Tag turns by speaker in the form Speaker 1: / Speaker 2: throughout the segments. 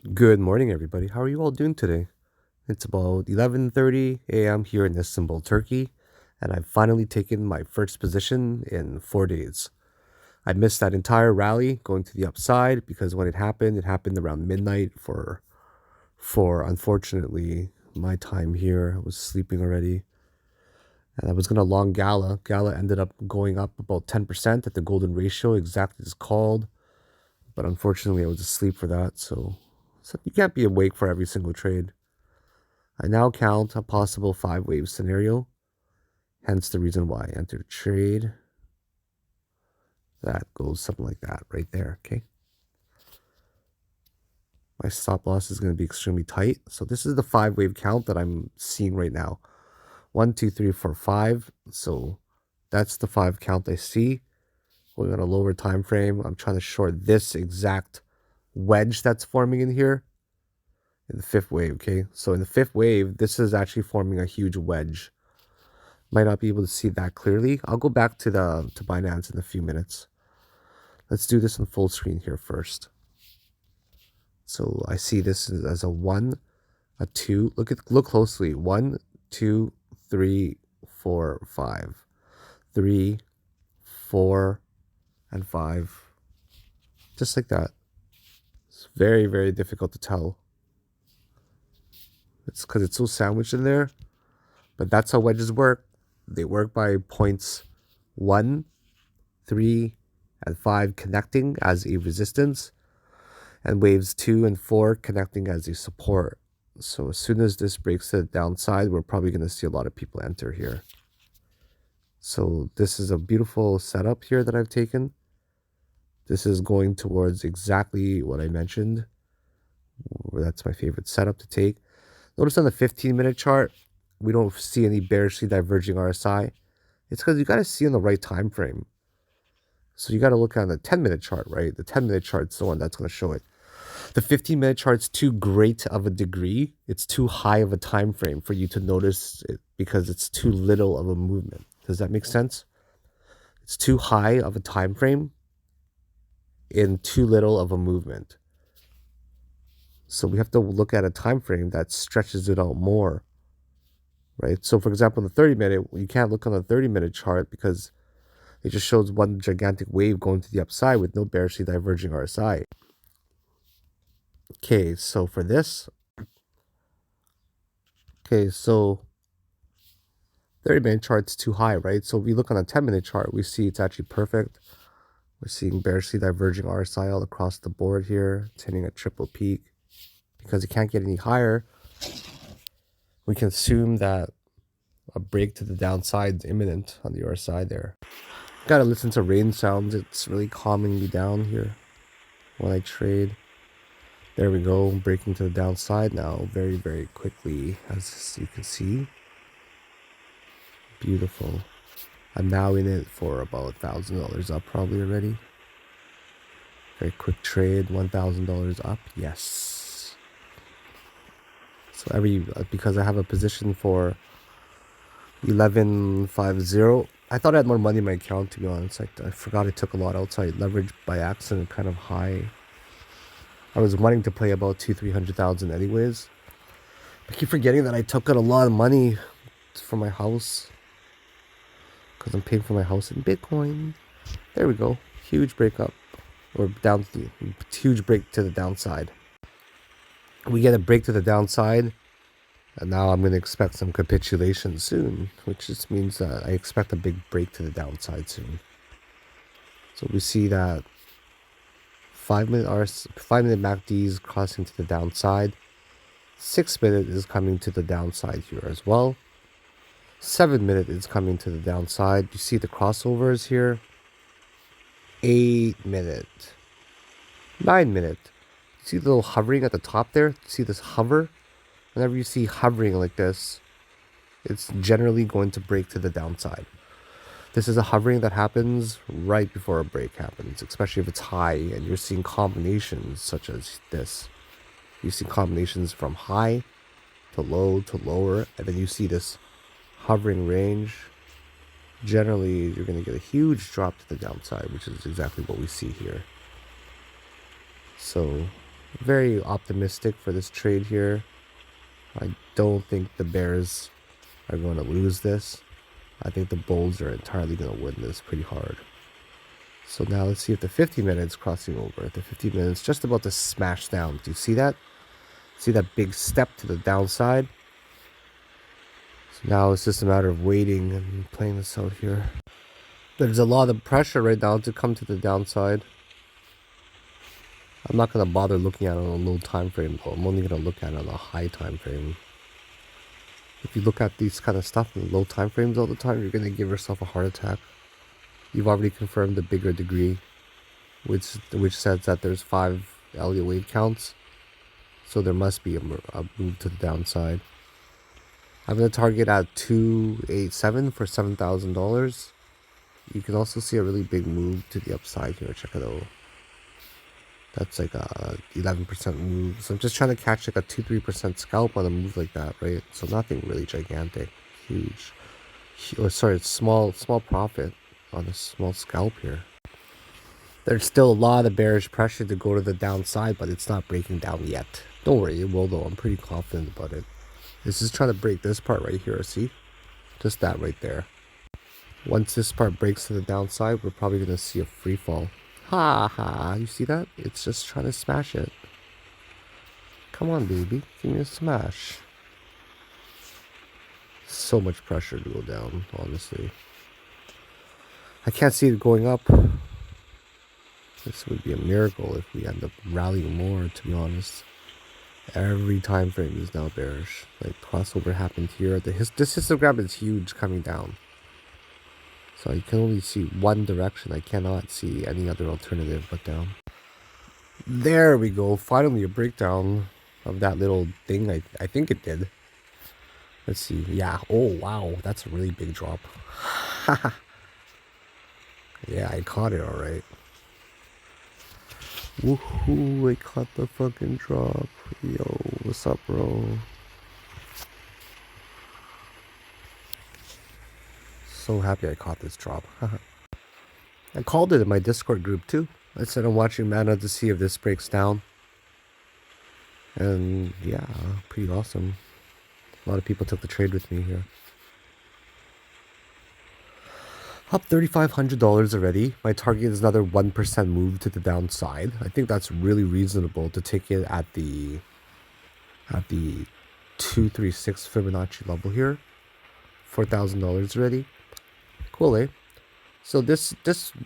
Speaker 1: Good morning, everybody. How are you all doing today? It's about 11:30 a.m. here in Istanbul, Turkey, and I've finally taken my first position in 4 days. I missed that entire rally going to the upside because when it happened around midnight for unfortunately my time here. I was sleeping already. And I was gonna long Gala. Gala ended up going up about 10% at the golden ratio, exactly as called. But unfortunately I was asleep for that, so you can't be awake for every single trade. I now count a possible 5-wave scenario, hence the reason why I entered a trade. That goes something like that right there, okay? My stop loss is going to be extremely tight. So this is the 5-wave count that I'm seeing right now. 1, 2, 3, 4, 5. So that's the 5 count I see. We're on a lower time frame. I'm trying to short this exact wedge that's forming in here in the 5th wave, okay? So in the 5th wave, this is actually forming a huge wedge. Might not be able to see that clearly. I'll go back to Binance in a few minutes. Let's do this in full screen here first. So I see this as a 1, a 2. Look closely. 1, 2, 3, 4, 5. 3, 4, and 5. Just like that. It's very, very difficult to tell. It's because it's so sandwiched in there. But that's how wedges work. They work by points 1, 3, and 5 connecting as a resistance, and waves 2 and 4 connecting as a support. So as soon as this breaks to the downside, we're probably going to see a lot of people enter here. So this is a beautiful setup here that I've taken. This is going towards exactly what I mentioned. That's my favorite setup to take. Notice on the 15-minute chart, we don't see any bearishly diverging RSI. It's because you got to see on the right time frame. So you got to look on the 10-minute chart, right? The 10-minute chart's the one that's going to show it. The 15-minute chart's too great of a degree. It's too high of a time frame for you to notice it because it's too little of a movement. Does that make sense? It's too high of a time frame in too little of a movement. So we have to look at a time frame that stretches it out more, right? So for example, the 30-minute, you can't look on the 30-minute chart because it just shows one gigantic wave going to the upside with no bearishly diverging RSI. Okay, so for this, so 30-minute chart's too high, right? So if we look on a 10-minute chart, we see it's actually perfect. We're seeing bearishly diverging RSI all across the board here. It's hitting a triple peak. Because it can't get any higher, we can assume that a break to the downside is imminent on the RSI there. Gotta listen to rain sounds. It's really calming me down here when I trade. There we go, breaking to the downside now very, very quickly, as you can see. Beautiful. I'm now in it for about $1,000 up probably already. Very quick trade, $1,000 up. Yes. So because I have a position for 11.50. I thought I had more money in my account, to be honest. I forgot I took a lot outside leverage by accident, kind of high. I was wanting to play about 300,000 anyways. I keep forgetting that I took out a lot of money for my house because I'm paying for my house in Bitcoin. There we go. Huge break up, or huge break to the downside. We get a break to the downside, and now I'm going to expect some capitulation soon, which just means that I expect a big break to the downside soon. So we see that 5-minute MACD is crossing to the downside. 6-minute is coming to the downside here as well. 7-minute is coming to the downside. You see the crossovers here. 8-minute. 9-minute. You see the little hovering at the top there? See this hover? Whenever you see hovering like this, it's generally going to break to the downside. This is a hovering that happens right before a break happens, especially if it's high and you're seeing combinations such as this. You see combinations from high to low to lower, and then you see this hovering range. Generally, you're going to get a huge drop to the downside, which is exactly what we see here. So Very optimistic for this trade here. I don't think the bears are going to lose this. I think the bulls are entirely going to win this pretty hard. So now let's see if the 50 minutes crossing over. The 50 minutes just about to smash down. Do you see that? See that big step to the downside? So now it's just a matter of waiting and playing this out here. There's a lot of pressure right now to come to the downside. I'm not going to bother looking at it on a low time frame though. I'm only going to look at it on a high time frame. If you look at these kind of stuff in low time frames all the time, you're going to give yourself a heart attack. You've already confirmed the bigger degree, which says that there's 5 Elliott wave counts. So there must be a move to the downside. I'm going to target at 287 for $7,000. You can also see a really big move to the upside here. Check it out. That's like a 11% move. So I'm just trying to catch like a 2-3% scalp on a move like that, right? So nothing really gigantic, huge. Sorry, it's small profit on a small scalp here. There's still a lot of bearish pressure to go to the downside, but it's not breaking down yet. Don't worry, it will though. I'm pretty confident about it. This is trying to break this part right here, see? Just that right there. Once this part breaks to the downside, we're probably going to see a free fall. Ha ha, you see that? It's just trying to smash it. Come on, baby. Give me a smash. So much pressure to go down, honestly. I can't see it going up. This would be a miracle if we end up rallying more, to be honest. Every time frame is now bearish. Like, crossover happened here. This histogram is huge coming down. So I can only see one direction. I cannot see any other alternative but down. There we go. Finally a breakdown of that little thing. I think it did. Let's see. Yeah. Oh, wow. That's a really big drop. Yeah, I caught it all right. Woohoo, I caught the fucking drop. Yo, what's up, bro? So happy I caught this drop. I called it in my Discord group too. I said I'm watching mana to see if this breaks down. And yeah, pretty awesome. A lot of people took the trade with me here. Up $3,500 already. My target is another 1% move to the downside. I think that's really reasonable to take it at the 236 Fibonacci level here. $4,000 already. Cool, eh? So this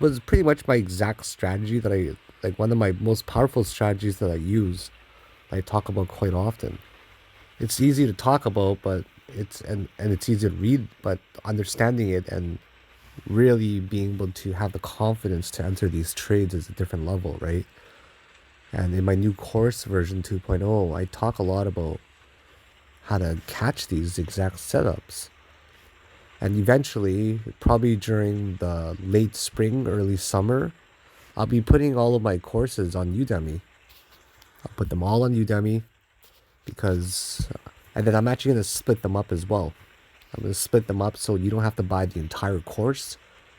Speaker 1: was pretty much my exact strategy that like one of my most powerful strategies that I use. I talk about quite often. It's easy to talk about, but it's easy to read, but understanding it and really being able to have the confidence to enter these trades is a different level, right? And in my new course version 2.0, I talk a lot about how to catch these exact setups. And eventually, probably during the late spring, early summer, I'll be putting all of my courses on Udemy. I'll put them all on Udemy because, and then I'm actually going to split them up as well. I'm going to split them up so you don't have to buy the entire course.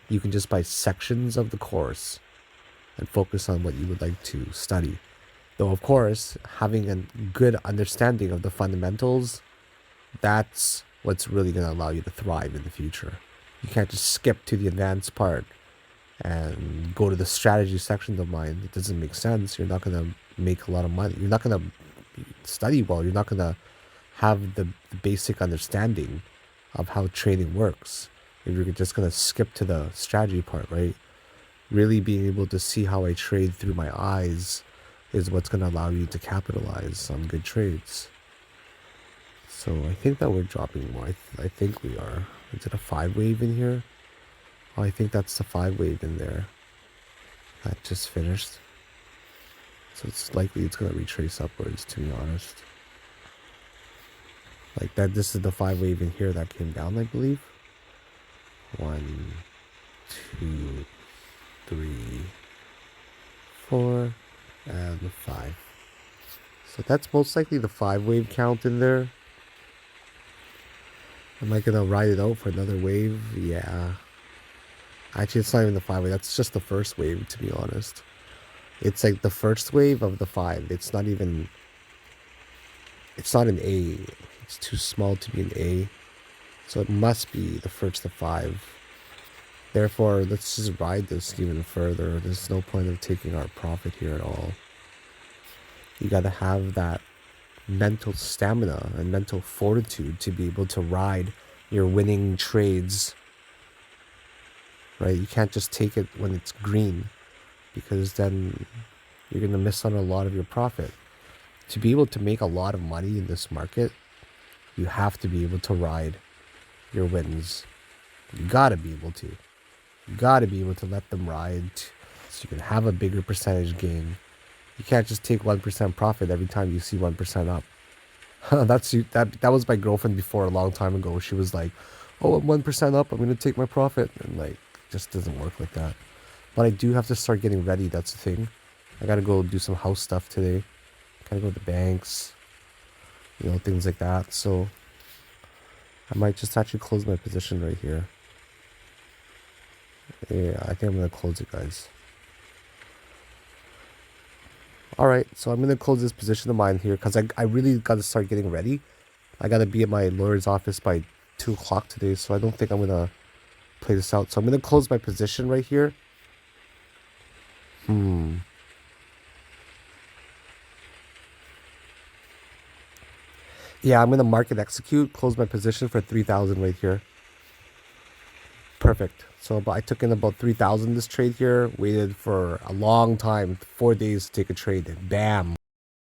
Speaker 1: You can just buy sections of the course and focus on what you would like to study. Though, of course, having a good understanding of the fundamentals, that's what's really going to allow you to thrive in the future. You can't just skip to the advanced part and go to the strategy section of mine. It doesn't make sense. You're not going to make a lot of money. You're not going to study well. You're not going to have the basic understanding of how trading works if you're just going to skip to the strategy part, right? Really being able to see how I trade through my eyes is what's going to allow you to capitalize on good trades. So I think that we're dropping more. I think we are. Is it a 5 wave in here? Oh, I think that's the 5 wave in there. That just finished. So it's likely it's going to retrace upwards, to be honest. Like that, this is the 5 wave in here that came down, I believe. 1, 2, 3, 4, and 5. So that's most likely the 5 wave count in there. Am I gonna ride it out for another wave? Yeah. Actually, it's not even the 5 wave. That's just the first wave, to be honest. It's like the first wave of the 5. It's not an A. It's too small to be an A. So it must be the first of 5. Therefore, let's just ride this even further. There's no point of taking our profit here at all. You gotta have that mental stamina and mental fortitude to be able to ride your winning trades, right? You can't just take it when it's green, because then you're gonna miss on a lot of your profit. To be able to make a lot of money in this market, you have to be able to ride your wins. You gotta be able to. You gotta be able to let them ride so you can have a bigger percentage gain. You can't just take 1% profit every time you see 1% up. That was my girlfriend before a long time ago. She was like, "Oh, I'm 1% up. I'm gonna take my profit," and like, it just doesn't work like that. But I do have to start getting ready. That's the thing. I gotta go do some house stuff today. Gotta go to the banks, things like that. So I might just actually close my position right here. Yeah, I think I'm gonna close it, guys. All right, so I'm gonna close this position of mine here because I really gotta start getting ready. I gotta be at my lawyer's office by 2 o'clock today, so I don't think I'm gonna play this out. So I'm gonna close my position right here. Yeah, I'm gonna market execute, close my position for 3,000 right here. Perfect. So I took in about 3,000 this trade here, waited for a long time, 4 days to take a trade, and bam,